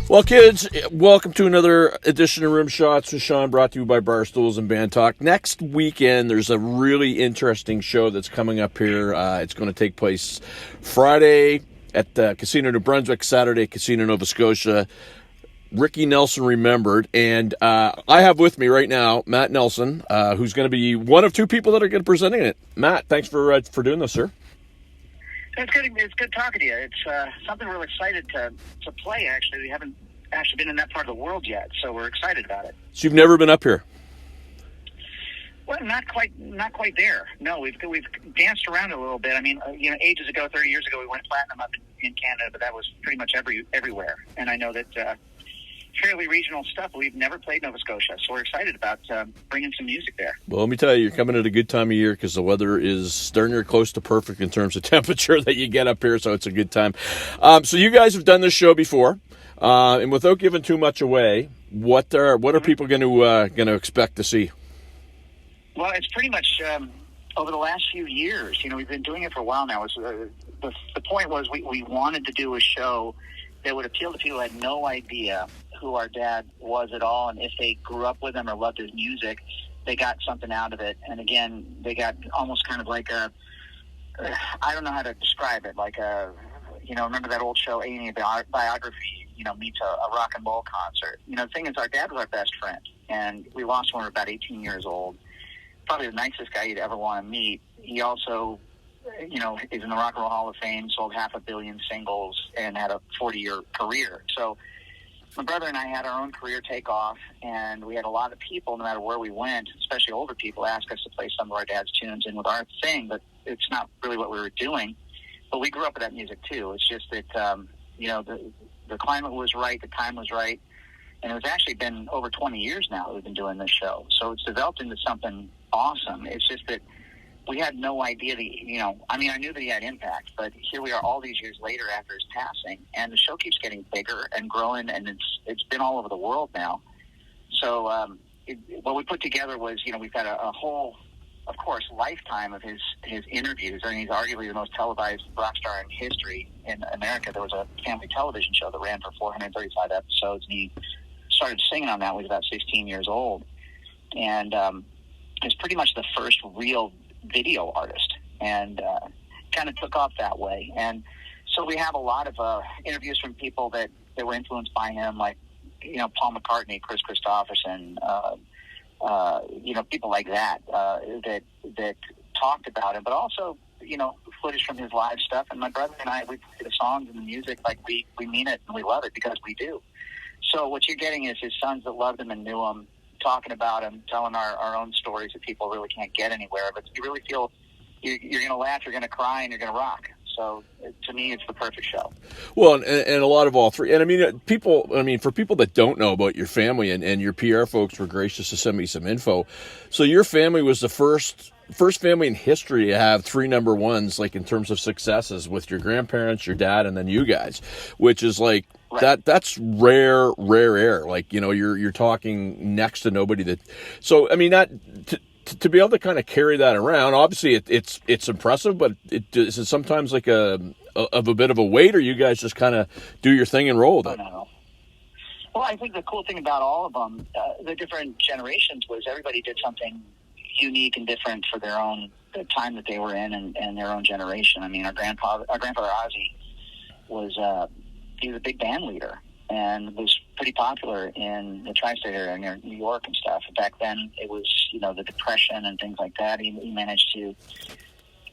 Well, kids, welcome to another edition of Rimshots with Sean, brought to you by Barstools and Bandtalk. Next weekend, there's a really interesting show that's coming up here. It's going to take place Friday at Casino New Brunswick, Saturday at Casino Nova Scotia. Ricky Nelson Remembered, and I have with me right now Matt Nelson, who's going to be one of two people that are going to be presenting it. Matt, thanks for doing this, sir. It's good. It's good talking to you. It's something we're excited to play. Actually, we haven't actually been in that part of the world yet, so we're excited about it. So you've never been up here? Well, not quite there. No, we've danced around a little bit. I mean, ages ago, 30 years ago, we went platinum up in Canada, but that was pretty much everywhere. And I know that fairly regional stuff. We've never played Nova Scotia, so we're excited about bringing some music there. Well, let me tell you, you're coming at a good time of year because the weather is darn near close to perfect in terms of temperature that you get up here, so it's a good time. So you guys have done this show before, and without giving too much away, what are people going to expect to see? Well, it's pretty much over the last few years. We've been doing it for a while now. The point was we wanted to do a show that would appeal to people who had no idea who our dad was at all, and if they grew up with him or loved his music, they got something out of it. And again, they got almost kind of like I don't know how to describe it, like remember that old show, A&E Biography, meets a rock and roll concert. The thing is, our dad was our best friend, and we lost him when we were about 18 years old. Probably the nicest guy you'd ever want to meet. He also is in the Rock and Roll Hall of Fame, sold 500 million singles, and had a 40-year career. So my brother and I had our own career take off, and we had a lot of people, no matter where we went, especially older people, ask us to play some of our dad's tunes in with our thing, but it's not really what we were doing. But we grew up with that music, too. It's just that, the climate was right, the time was right, and it's actually been over 20 years now that we've been doing this show. So it's developed into something awesome. It's just that we had no idea I knew that he had impact, but here we are all these years later after his passing, and the show keeps getting bigger and growing, and it's been all over the world now. So what we put together was, we've got a whole, of course, lifetime of his interviews. I mean, he's arguably the most televised rock star in history in America. There was a family television show that ran for 435 episodes, and he started singing on that when he was about 16 years old. And it's pretty much the first real video artist, and kind of took off that way. And so we have a lot of interviews from people that were influenced by him, like Paul McCartney, Chris Christopherson, people like that that talked about him, but also footage from his live stuff. And my brother and I, we play the songs and the music like we mean it and we love it because we do. So what you're getting is his sons that loved him and knew him talking about him, telling our own stories that people really can't get anywhere. But you really feel you're going to laugh, you're going to cry, and you're going to rock. So to me, it's the perfect show. Well, and a lot of all three. And for people that don't know about your family, and your PR folks were gracious to send me some info. So your family was the first family in history to have 3 number ones, like in terms of successes, with your grandparents, your dad, and then you guys, which is like, right. That's rare air. Like, you're talking next to nobody that, so, I mean, that, to be able to kind of carry that around, obviously it's impressive, but is it sometimes like a bit of a weight, or you guys just kind of do your thing and roll with it? No. Well, I think the cool thing about all of them, the different generations, was everybody did something unique and different for the time that they were in and their own generation. I mean, our grandfather Ozzy was he was a big band leader and was pretty popular in the tri-state area near New York and stuff. Back then, it was the Depression and things like that. He managed to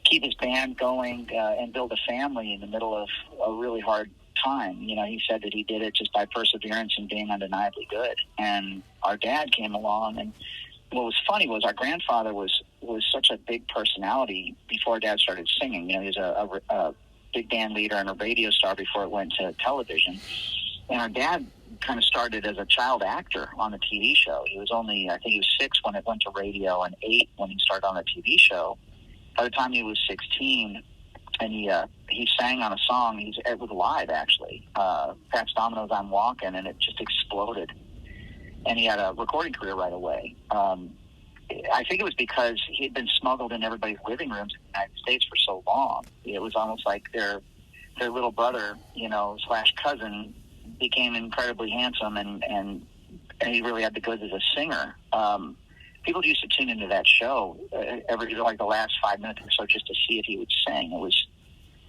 keep his band going and build a family in the middle of a really hard time. He said that he did it just by perseverance and being undeniably good. And our dad came along, and what was funny was our grandfather was such a big personality before Dad started singing. He was a big band leader and a radio star before it went to television. And our dad kind of started as a child actor on the TV show. He was I think he was 6 when it went to radio, and 8 when he started on the TV show. By the time he was 16, and he sang on a song, it was live actually, Pat's Domino's I'm Walking, and it just exploded. And he had a recording career right away. I think it was because he had been smuggled in everybody's living rooms in the United States for so long. It was almost like their little brother, / cousin, became incredibly handsome, and he really had the goods as a singer. People used to tune into that show every like the last 5 minutes or so just to see if he would sing. It was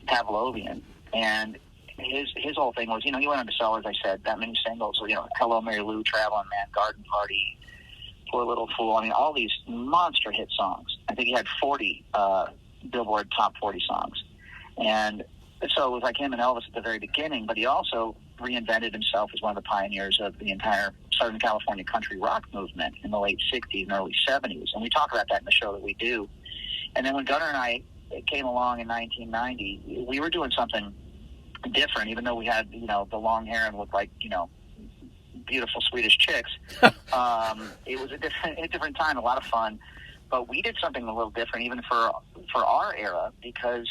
Pavlovian, and his whole thing was, he went on to sell, as I said, that many singles. Hello, Mary Lou, Traveling Man, Garden Party, Poor Little Fool. I mean, all these monster hit songs. I think he had 40 Billboard Top 40 songs, and so it was like him and Elvis at the very beginning. But he also reinvented himself as one of the pioneers of the entire Southern California country rock movement in the late 60s and early 70s. And we talk about that in the show that we do. And then when Gunnar and I came along in 1990, we were doing something different, even though we had, the long hair and looked like, beautiful Swedish chicks. It was a different time, a lot of fun. But we did something a little different, even for our era, because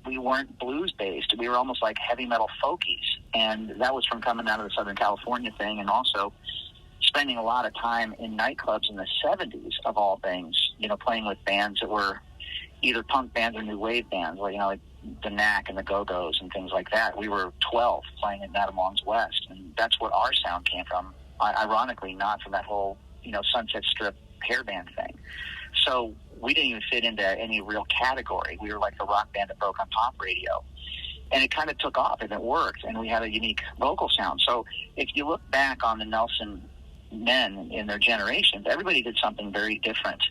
we weren't blues-based. We were almost like heavy metal folkies. And that was from coming out of the Southern California thing, and also spending a lot of time in nightclubs in the 70s, of all things, playing with bands that were either punk bands or new wave bands, like the Knack and the Go-Go's and things like that. We were 12 playing in Madame Long's West, and that's where our sound came from. Ironically, not from that whole, Sunset Strip hair band thing. So we didn't even fit into any real category. We were like the rock band that broke on pop radio. And it kind of took off, and it worked, and we had a unique vocal sound. So if you look back on the Nelson men in their generations, everybody did something very different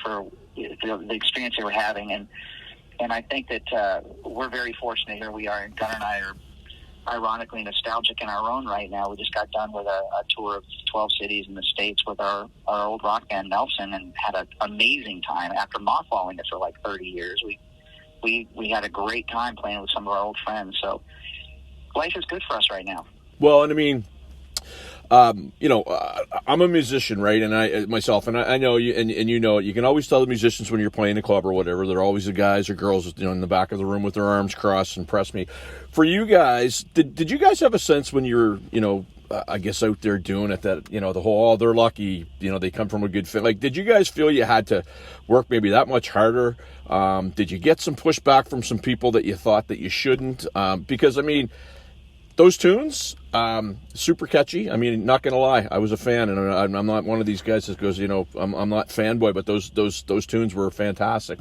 for the experience they were having. And I think that we're very fortunate. Here we are, and Gunnar and I are ironically nostalgic in our own right now. We just got done with a tour of 12 cities in the States with our old rock band Nelson, and had an amazing time. After mothballing it for like 30 years, we had a great time playing with some of our old friends. So life is good for us right now. Well, and I mean, I'm a musician, right? And I myself, and I know you, and you know it. You can always tell the musicians when you're playing a club or whatever, they're always the guys or girls, in the back of the room with their arms crossed and press me. For you guys, did you guys have a sense when you were, I guess out there doing it that, the whole, they're lucky, they come from a good fit. Like, did you guys feel you had to work maybe that much harder? Did you get some pushback from some people that you thought that you shouldn't? Because, I mean, those tunes, super catchy. I mean, not gonna lie, I was a fan, and I'm not one of these guys that goes, I'm not fanboy, but those tunes were fantastic.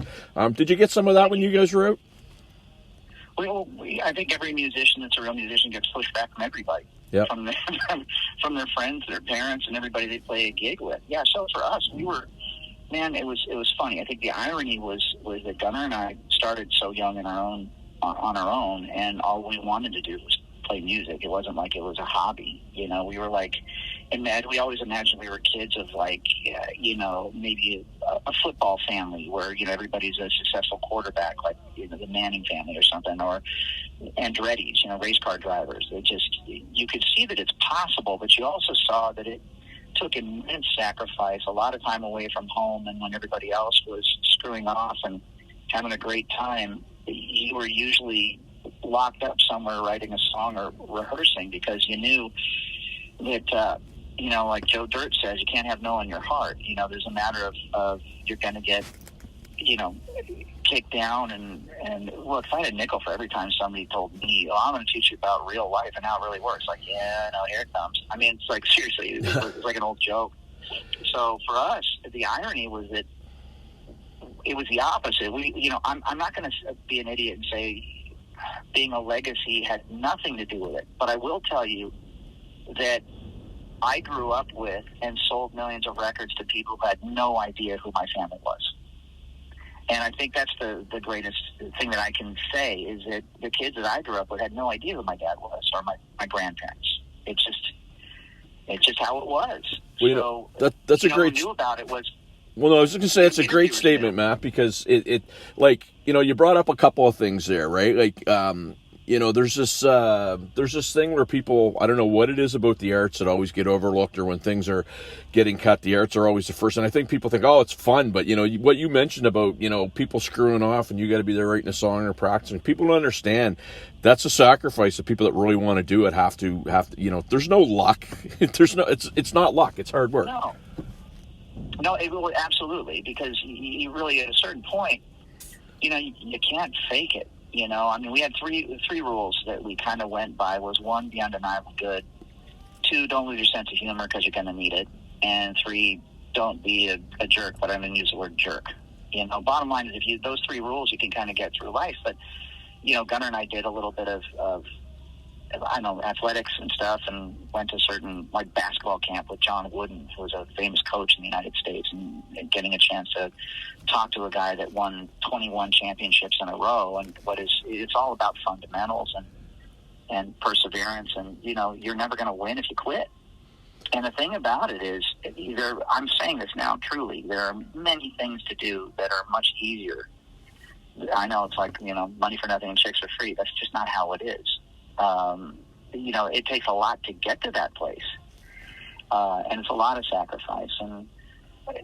Did you get some of that when you guys were out? Well, I think every musician that's a real musician gets pushback from everybody. Yep. From their friends, their parents, and everybody they play a gig with. Yeah, so for us, it was funny. I think the irony was that Gunnar and I started so young on our own, and all we wanted to do was play music. It wasn't like it was a hobby. We were like, we always imagined we were kids of like, maybe a football family where, everybody's a successful quarterback, like, the Manning family or something, or Andretti's, race car drivers. You could see that it's possible, but you also saw that it took immense sacrifice, a lot of time away from home, and when everybody else was screwing off and having a great time, you were usually locked up somewhere writing a song or rehearsing, because you knew that, like Joe Dirt says, you can't have no in your heart. There's a matter of you're going to get, kicked down, and look, if I had a nickel for every time somebody told me, I'm going to teach you about real life and how it really works, like, yeah, no, here it comes. I mean, it's like, seriously, it's like an old joke. So for us, the irony was that it was the opposite. I'm not going to be an idiot and say being a legacy had nothing to do with it, but I will tell you that I grew up with and sold millions of records to people who had no idea who my family was. And I think that's the greatest thing that I can say, is that the kids that I grew up with had no idea who my dad was or my grandparents. It's just how it was. Well, that's a great. Who knew about it was. Well, no, I was just going to say it's a great statement, Matt, because it like, you brought up a couple of things there, right? Like, there's this thing where people, I don't know what it is about the arts that always get overlooked, or when things are getting cut, the arts are always the first. And I think people think, oh, it's fun. But, what you mentioned about, people screwing off and you got to be there writing a song or practicing, people don't understand that's a sacrifice that people that really want to do it have to, there's no luck. It's not luck. It's hard work. No, it will, absolutely, because you really, at a certain point, you can't fake it. You know, I mean, we had three rules that we kind of went by. Was one, be undeniably good. Two, don't lose your sense of humor because you're going to need it. And three, don't be a jerk, but I'm going to use the word jerk. You know, bottom line is those three rules, you can kind of get through life. But, you know, Gunnar and I did a little bit of I know, athletics and stuff, and went to certain, like, basketball camp with John Wooden, who was a famous coach in the United States, and getting a chance to talk to a guy that won 21 championships in a row. And it's all about fundamentals and perseverance. And, you know, you're never going to win if you quit. And the thing about it is, I'm saying this now truly, there are many things to do that are much easier. I know it's like, you know, money for nothing and chicks for free. That's just not how it is. You know, it takes a lot to get to that place. And it's a lot of sacrifice. And,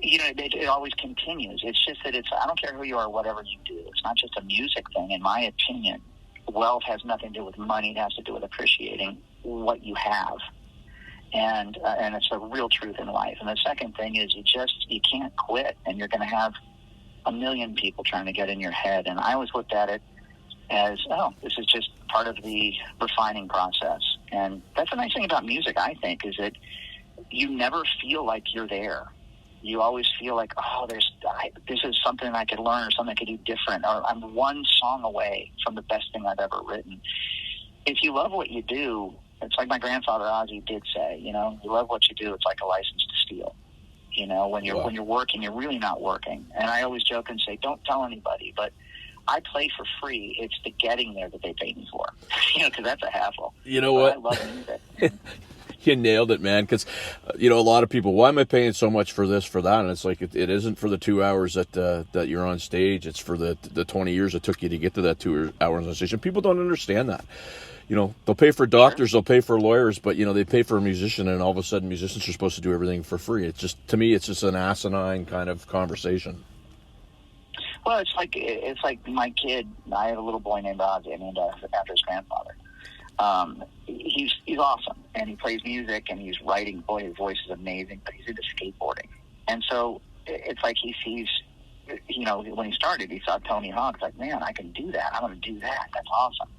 you know, it always continues. It's just that I don't care who you are, whatever you do. It's not just a music thing. In my opinion, wealth has nothing to do with money. It has to do with appreciating what you have. And it's a real truth in life. And the second thing is you can't quit, and you're going to have a million people trying to get in your head. And I always looked at it as, this is just part of the refining process. And that's the nice thing about music, I think, is that you never feel like you're there. You always feel like, this is something I could learn or something I could do different, or I'm one song away from the best thing I've ever written. If you love what you do, it's like my grandfather Ozzy did say, you know, you love what you do, it's like a license to steal. You know, when you're working, you're really not working. And I always joke and say, don't tell anybody, but I play for free. It's the getting there that they pay me for, you know, because that's a hassle. You know what? I love music. You nailed it, man. Because, you know, a lot of people, why am I paying so much for this, for that? And it's like, it isn't for the 2 hours that you're on stage. It's for the 20 years it took you to get to that 2 hours on stage. And people don't understand that. You know, they'll pay for doctors, they'll pay for lawyers, but, you know, they pay for a musician, and all of a sudden musicians are supposed to do everything for free. It's just, to me, it's just an asinine kind of conversation. Well, it's like my kid. I have a little boy named Ozzy, named after his grandfather. He's awesome, and he plays music, and he's writing. Boy, his voice is amazing, but he's into skateboarding. And so it's like he sees, you know, when he started, he saw Tony Hawk's like, man, I can do that. I'm going to do that. That's awesome.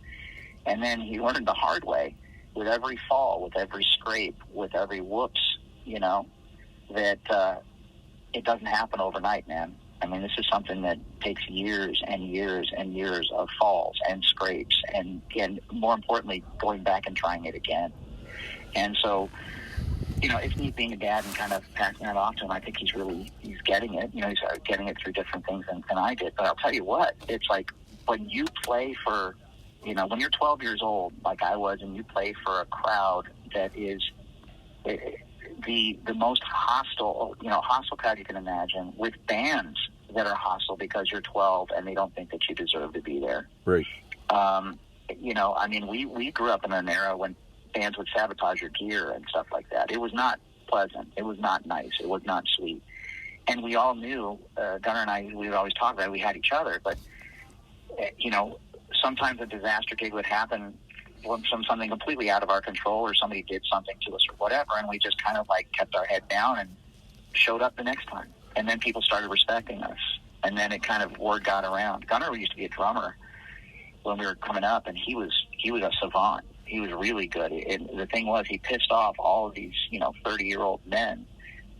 And then he learned the hard way, with every fall, with every scrape, with every whoops, you know, that it doesn't happen overnight, man. I mean, this is something that takes years and years and years of falls and scrapes and more importantly, going back and trying it again. And so, you know, it's me being a dad and kind of passing that off to him. I think he's getting it. You know, he's getting it through different things than I did. But I'll tell you what, it's like when you play for, you know, when you're 12 years old, like I was, and you play for a crowd that is the most hostile crowd you can imagine, with bands that are hostile because you're 12 and they don't think that you deserve to be there. Right. You know, I mean, we grew up in an era when bands would sabotage your gear and stuff like that. It was not pleasant. It was not nice. It was not sweet. And we all knew, Gunnar and I, we would always talk about it. We had each other, but, you know, sometimes a disaster gig would happen from something completely out of our control, or somebody did something to us or whatever, and we just kind of like kept our head down and showed up the next time. And then people started respecting us. And then it kind of, word got around. Gunnar used to be a drummer when we were coming up, and he was a savant. He was really good. And the thing was, he pissed off all of these, you know, 30-year-old men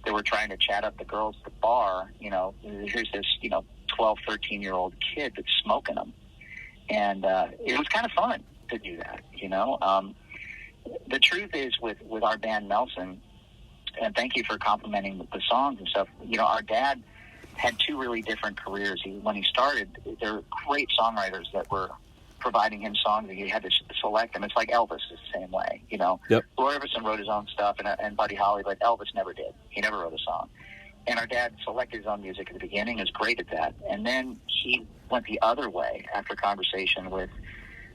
that were trying to chat up the girls at the bar. You know, here's this, you know, 12, 13-year-old kid that's smoking them. And it was kind of fun to do that, you know. The truth is, with our band Nelson, and thank you for complimenting the songs and stuff, you know, our dad had two really different careers. When he started, there were great songwriters that were providing him songs, and he had to select them. It's like Elvis is the same way, you know. Yep. Roy Orbison wrote his own stuff, and Buddy Holly, but Elvis never did. He never wrote a song. And our dad selected his own music at the beginning, was great at that. And then he went the other way after conversation with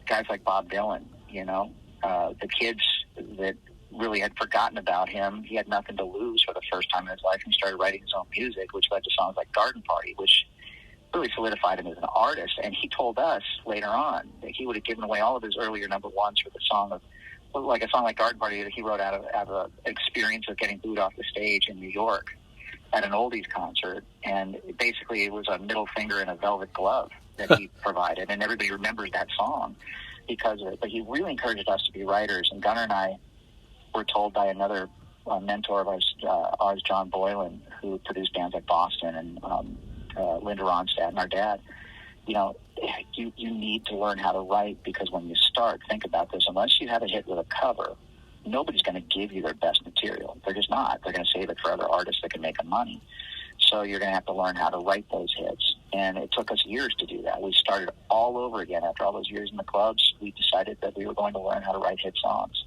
guys like Bob Dylan, you know. The kids that really had forgotten about him, he had nothing to lose for the first time in his life, and he started writing his own music, which led to songs like Garden Party, which really solidified him as an artist. And he told us later on that he would have given away all of his earlier number ones for the song of, like a song like Garden Party that he wrote out of an experience of getting booed off the stage in New York at an oldies concert. And basically it was a middle finger in a velvet glove. that he provided, and everybody remembers that song because of it. But he really encouraged us to be writers, and Gunnar and I were told by another mentor of ours, John Boylan, who produced bands like Boston and Linda Ronstadt, and our dad, you know, you need to learn how to write, because when you start, think about this, unless you have a hit with a cover, nobody's going to give you their best material. They're just not. They're going to save it for other artists that can make them money. So you're going to have to learn how to write those hits. And it took us years to do that. We started all over again. After all those years in the clubs, we decided that we were going to learn how to write hit songs.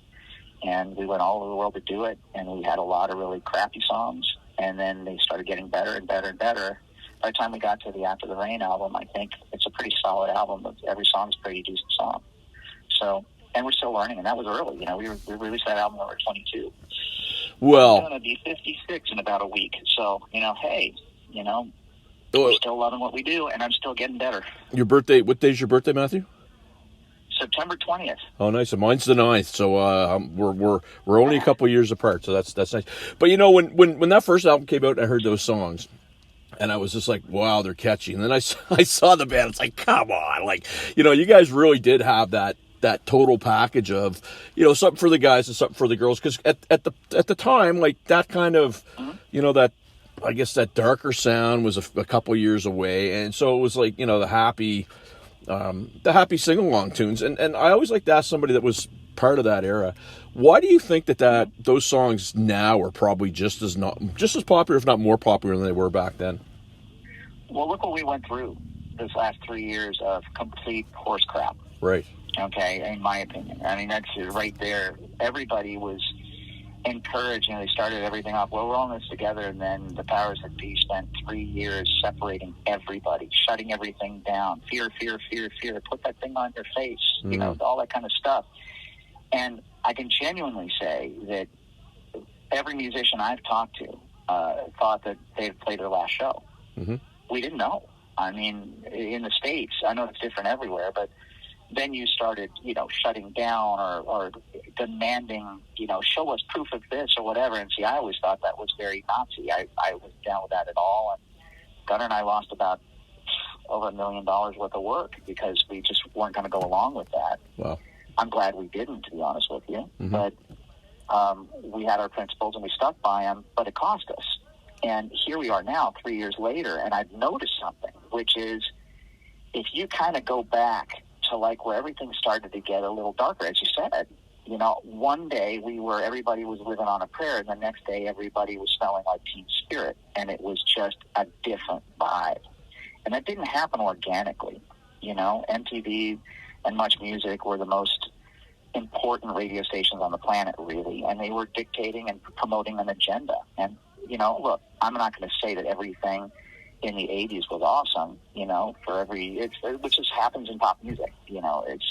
And we went all over the world to do it, and we had a lot of really crappy songs, and then they started getting better and better and better. By the time we got to the After the Rain album, I think it's a pretty solid album. Every song's a pretty decent song. So, and we're still learning, and that was early. You know, we released that album when we were 22. Well, I'm going to be 56 in about a week. So, you know, hey, you know, we're still loving what we do, and I'm still getting better. Your birthday, what day's your birthday, Matthew? September 20th. Oh, nice. And mine's the 9th, so we're only a couple years apart, so that's nice. But you know, when that first album came out, and I heard those songs, and I was just like, wow, they're catchy. And then I saw the band. It's like, come on, like, you know, you guys really did have that total package of, you know, something for the guys and something for the girls. Because at the time, like, that kind of, you know, that, I guess that darker sound was a couple years away, and so it was like, you know, the happy sing-along tunes, and I always like to ask somebody that was part of that era, why do you think that those songs now are probably just as popular, if not more popular, than they were back then? Well, look what we went through this last 3 years of complete horse crap. Right. Okay, in my opinion. I mean, that's right there. Everybody was encouraged. You know, they started everything off, well, we're all in this together, and then the powers that be spent 3 years separating everybody, shutting everything down. Fear, fear, fear, fear. Put that thing on your face. You know, all that kind of stuff. And I can genuinely say that every musician I've talked to thought that they had played their last show. Mm-hmm. We didn't know. I mean, in the States, I know it's different everywhere, but then you started, you know, shutting down or demanding, you know, show us proof of this or whatever. And see, I always thought that was very Nazi. I was down with that at all. And Gunnar and I lost about over $1 million worth of work because we just weren't going to go along with that. Wow. I'm glad we didn't, to be honest with you. Mm-hmm. But we had our principles and we stuck by them, but it cost us. And here we are now, 3 years later, and I've noticed something, which is if you kind of go back to like where everything started to get a little darker, as you said, you know, one day everybody was living on a prayer, and the next day everybody was smelling like Teen Spirit, and it was just a different vibe. And that didn't happen organically. You know, MTV and Much Music were the most important radio stations on the planet, really, and they were dictating and promoting an agenda. And, you know, look, I'm not going to say that everything in the 80s was awesome, you know, which just happens in pop music, you know, it's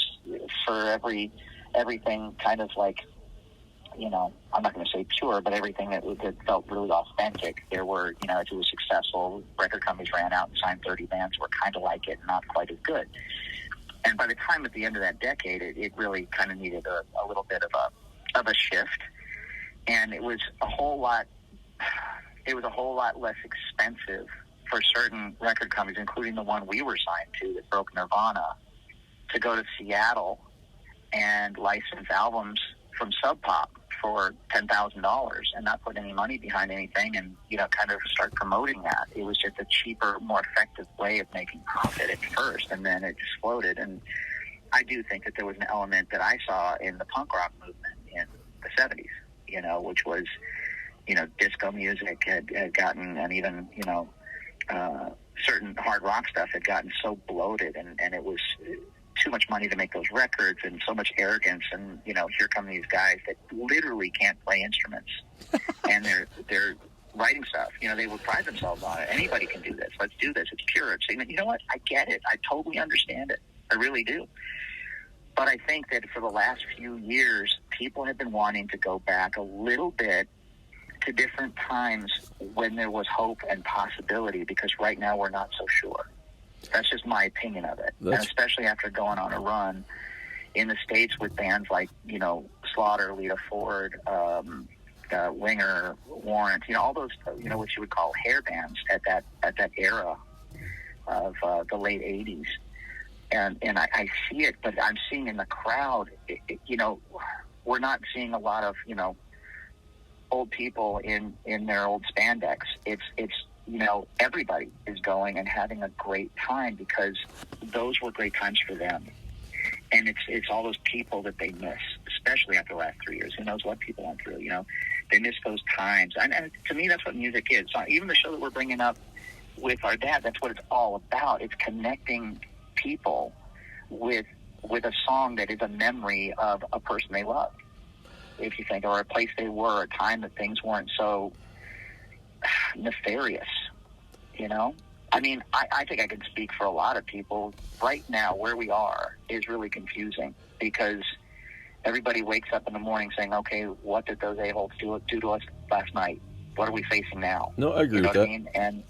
for everything kind of like, you know, I'm not going to say pure, but everything that felt really authentic. There were, you know, if it was successful, record companies ran out and signed 30 bands who were kind of like it, not quite as good. And by the time at the end of that decade, it really kind of needed a little bit of a shift. And it was a whole lot less expensive for certain record companies, including the one we were signed to that broke Nirvana, to go to Seattle and license albums from Sub Pop for $10,000 and not put any money behind anything and, you know, kind of start promoting that. It was just a cheaper, more effective way of making profit at first, and then it exploded. And I do think that there was an element that I saw in the punk rock movement in the 70s, you know, which was, you know, disco music had gotten, and even, you know, certain hard rock stuff had gotten so bloated, and it was too much money to make those records, and so much arrogance, and, you know, here come these guys that literally can't play instruments, and they're writing stuff. You know, they would pride themselves on it. Anybody can do this. Let's do this. It's pure. It's, you know what? I get it. I totally understand it. I really do. But I think that for the last few years, people have been wanting to go back a little bit to different times when there was hope and possibility, because right now we're not so sure. That's just my opinion of it. And especially after going on a run in the States with bands like, you know, Slaughter, Lita Ford, Winger, Warrant, you know, all those, you know, what you would call hair bands at that era of the late 80s. I see it, but I'm seeing in the crowd, we're not seeing a lot of, old people in their old spandex. It's everybody is going and having a great time because those were great times for them. And it's all those people that they miss, especially after the last 3 years. Who knows what people went through, They miss those times. And to me, that's what music is. So even the show that we're bringing up with our dad, that's what it's all about. It's connecting people with a song that is a memory of a person they loved, if you think, or a place they were, a time that things weren't so nefarious, I mean, I think I can speak for a lot of people. Right now, where we are is really confusing because everybody wakes up in the morning saying, okay, what did those a-holes do to us last night? What are we facing now? No, I agree with that. What I mean? And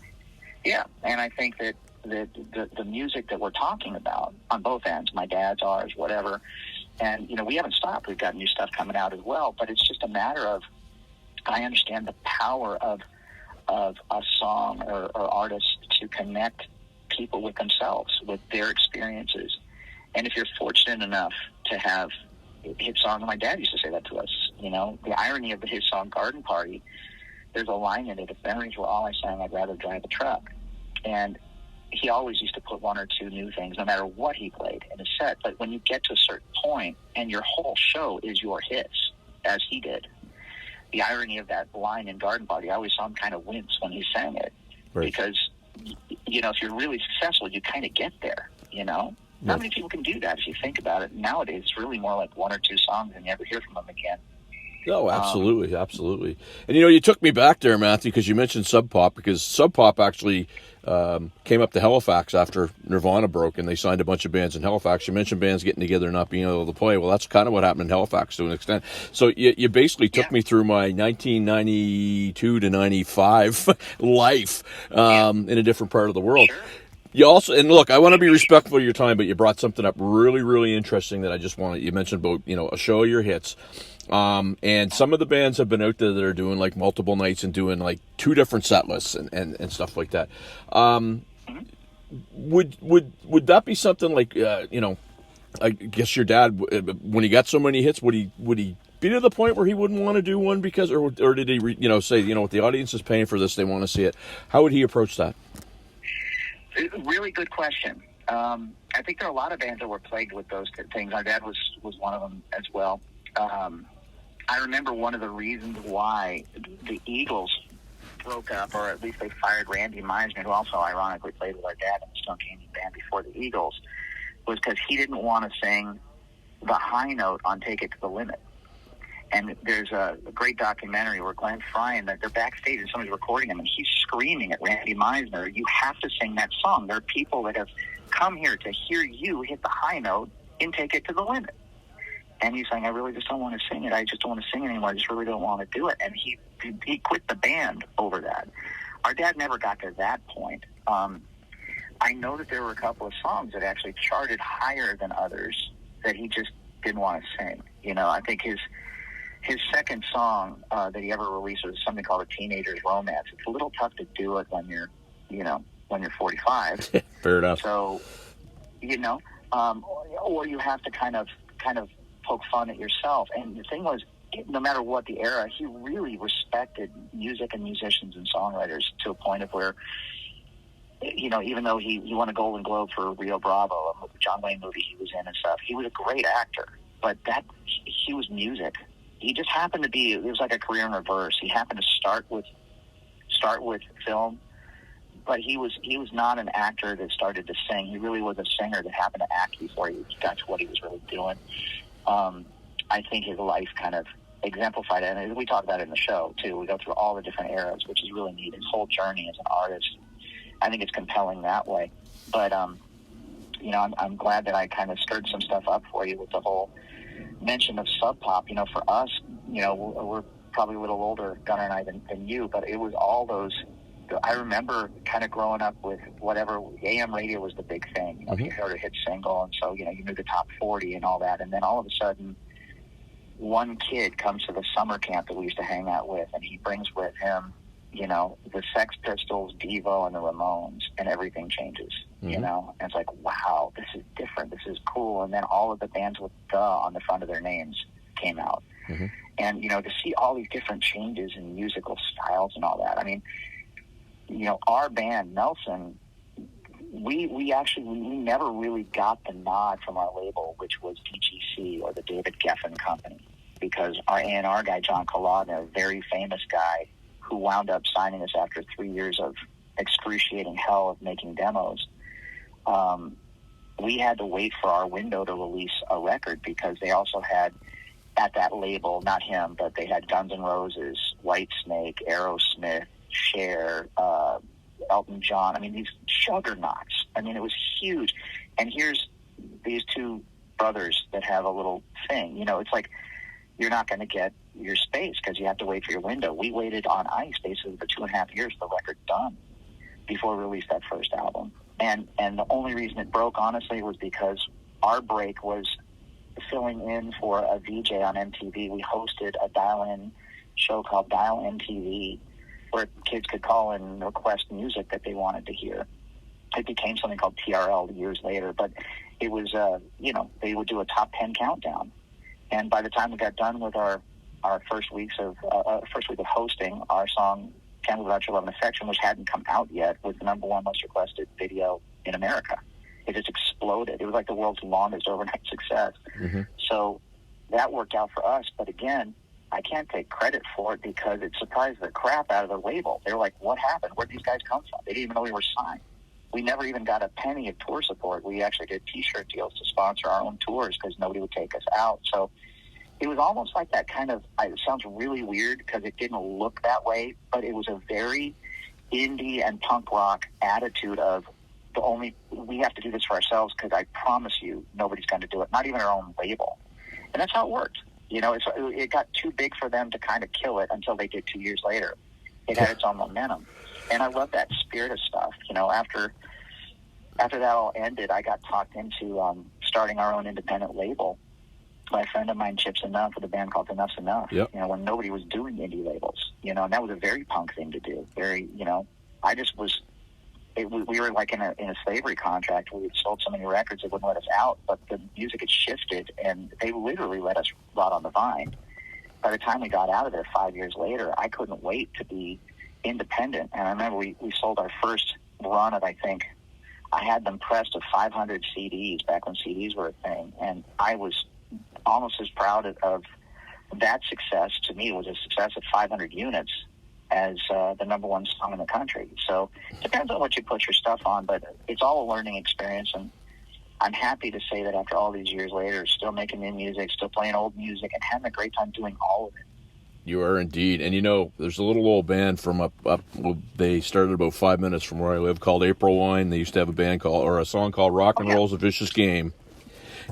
yeah, and I think that the music that we're talking about on both ends, my dad's, ours, whatever, and, we haven't stopped. We've got new stuff coming out as well, but it's just a matter of, I understand the power of a song or artist to connect people with themselves, with their experiences. And if you're fortunate enough to have hit song, my dad used to say that to us, the irony of his song Garden Party, there's a line in it, if memories were all I sang, I'd rather drive a truck. And he always used to put one or two new things, no matter what he played in a set. But when you get to a certain point and your whole show is your hits, as he did, the irony of that line in Garden Party, I always saw him kind of wince when he sang it. Right. Because, if you're really successful, you kind of get there, Not many people can do that if you think about it. Nowadays, it's really more like one or two songs and you never hear from them again. No, absolutely, absolutely. And, you took me back there, Matthew, because you mentioned Sub Pop, because Sub Pop actually came up to Halifax after Nirvana broke, and they signed a bunch of bands in Halifax. You mentioned bands getting together and not being able to play. Well, that's kind of what happened in Halifax to an extent. So you basically took me through my 1992 to 95 life in a different part of the world. Sure. You also, and look, I want to be respectful of your time, but you brought something up really, really interesting that I just wanted. You mentioned about, a show of your hits. And some of the bands have been out there that are doing like multiple nights and doing like 2 different set lists and stuff like that. Would that be something like, I guess your dad, when he got so many hits, would he be to the point where he wouldn't want to do one because, or did he, say, if the audience is paying for this, they want to see it. How would he approach that? Really good question. I think there are a lot of bands that were plagued with those things. Our dad was one of them as well. I remember one of the reasons why the Eagles broke up, or at least they fired Randy Meisner, who also ironically played with our dad in the Stone Canyon Band before the Eagles, was because he didn't want to sing the high note on Take It to the Limit. And there's a great documentary where Glenn Frey, that they're backstage and somebody's recording him, and he's screaming at Randy Meisner, you have to sing that song. There are people that have come here to hear you hit the high note in Take It to the Limit. And he's saying, I really just don't want to sing it. I just don't want to sing anymore. I just really don't want to do it. And he quit the band over that. Our dad never got to that point. I know that there were a couple of songs that actually charted higher than others that he just didn't want to sing. I think his second song that he ever released was something called A Teenager's Romance. It's a little tough to do it when you're 45. Fair enough. So, or you have to kind of poke fun at yourself. And the thing was, no matter what the era, he really respected music and musicians and songwriters to a point of where, even though he won a Golden Globe for Rio Bravo, a John Wayne movie he was in and stuff, he was a great actor. But he was music. He just happened to be, it was like a career in reverse. He happened to start with film, but he was not an actor that started to sing. He really was a singer that happened to act before he got to what he was really doing. I think his life kind of exemplified it, and we talk about it in the show too. We go through all the different eras, which is really neat. His whole journey as an artist, I think it's compelling that way. But I'm glad that I kind of stirred some stuff up for you with the whole mention of Sub Pop. For us, we're probably a little older, Gunnar and I, than you, but it was all those. I remember kind of growing up with whatever, AM radio was the big thing. You heard a hit single, and so, you knew the top 40 and all that. And then all of a sudden, one kid comes to the summer camp that we used to hang out with, and he brings with him, the Sex Pistols, Devo, and the Ramones, and everything changes. you know? And it's like, wow, this is different. This is cool. And then all of the bands with "the" on the front of their names came out. And, you know, to see all these different changes in musical styles and all that. I mean, you know, our band, Nelson, we never really got the nod from our label, which was DGC, or the David Geffen Company, because our A&R guy, John Colodna, a very famous guy who wound up signing us after 3 years of excruciating hell of making demos, we had to wait for our window to release a record, because they also had at that label, not him, but they had Guns N' Roses, Whitesnake, Aerosmith, Cher, Elton John. I mean, these juggernauts. I mean, it was huge. And here's these two brothers that have a little thing. You know, it's like you're not going to get your space because you have to wait for your window. We waited on ice basically for 2.5 years for the record done before we released that first album. And the only reason it broke, honestly, was because our break was filling in for a VJ on MTV. We hosted a dial-in show called Dial MTV, where kids could call and request music that they wanted to hear. It became something called TRL years later, but it was, you know, they would do a top 10 countdown. And by the time we got done with our first week of hosting, our song "Can't Live Without Your Love and Affection," which hadn't come out yet, was the #1 most requested video in America. It just exploded. It was like the world's longest overnight success. So that worked out for us. But again, I can't take credit for it because it surprised the crap out of the label. They were like, what happened? Where'd these guys come from? They didn't even know we were signed. We never even got a penny of tour support. We actually did T-shirt deals to sponsor our own tours because nobody would take us out. So it was almost like that kind of, it sounds really weird because it didn't look that way, but it was a very indie and punk rock attitude of, we have to do this for ourselves because I promise you nobody's going to do it, not even our own label. And that's how it worked. You know, it got too big for them to kind of kill it until they did 2 years later. It had its own momentum. And I love that spirit of stuff. You know, after that all ended, I got talked into starting our own independent label by a friend of mine, Chips Enough, with a band called Enough's Enough. You know, when nobody was doing indie labels. You know, and that was a very punk thing to do. Very, you know, I just was... we were like in a slavery contract. We had sold so many records they wouldn't let us out, but the music had shifted, and they literally let us rot on the vine. By the time we got out of there 5 years later, I couldn't wait to be independent. And I remember we sold our first run of, I think, I had them pressed to 500 CDs back when CDs were a thing, and I was almost as proud of that success. To me, it was a success of 500 units as the #1 song in the country. So it depends on what you put your stuff on, but it's all a learning experience, and I'm happy to say that after all these years later, still making new music, still playing old music, and having a great time doing all of it. You are indeed. And you know, there's a little old band from up well, they started about 5 minutes from where I live called April Wine. They used to have a song called Rock and Roll's a Vicious Game.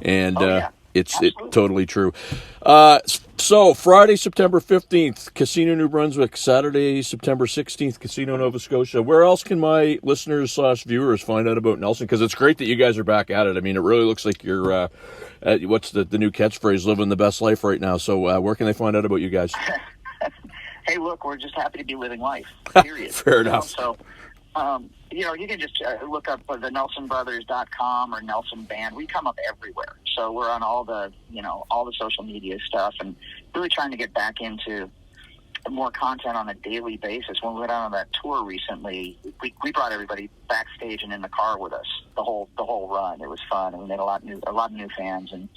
And it's totally true. So Friday, September 15th, Casino New Brunswick. Saturday, September 16th, Casino Nova Scotia. Where else can my listeners / viewers find out about Nelson? Because it's great that you guys are back at it. I mean, it really looks like you're, what's the new catchphrase, living the best life right now. So where can they find out about you guys? Hey, look, we're just happy to be living life, period. Fair enough. So, you know, you can just look up the NelsonBrothers.com or Nelson Band. We come up everywhere. So we're on all the social media stuff, and really trying to get back into more content on a daily basis. When we went out on that tour recently, we brought everybody backstage and in the car with us the whole run. It was fun, and we made a lot of new fans, and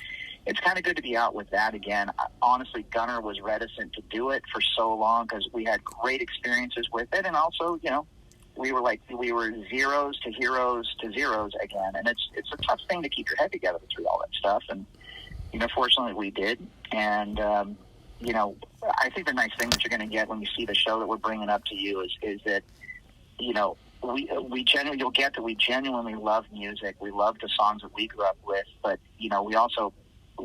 it's kind of good to be out with that again. Honestly, Gunnar was reticent to do it for so long because we had great experiences with it, and also, you know, we were zeros to heroes to zeros again, and it's a tough thing to keep your head together through all that stuff. And you know, fortunately, we did. And you know, I think the nice thing that you're going to get when you see the show that we're bringing up to you is that, you know, you'll get that we genuinely love music. We love the songs that we grew up with, but you know, we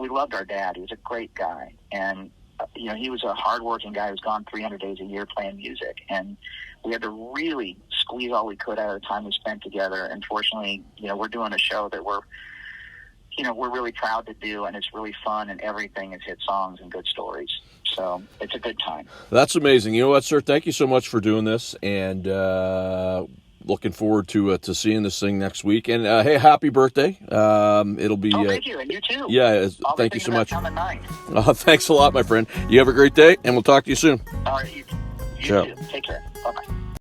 loved our dad. He was a great guy, and you know, he was a hardworking guy who's gone 300 days a year playing music, and we had to really squeeze all we could out of the time we spent together. And fortunately, you know, we're doing a show that we're really proud to do, and it's really fun, and everything is hit songs and good stories. So it's a good time. That's amazing. You know what, sir? Thank you so much for doing this, and looking forward to seeing this thing next week. And hey, happy birthday! It'll be. Thank you, and you too. Yeah, thank you so much. On the 9th. Thanks a lot, my friend. You have a great day, and we'll talk to you soon. All right, you Ciao. too. Take care. Bye bye.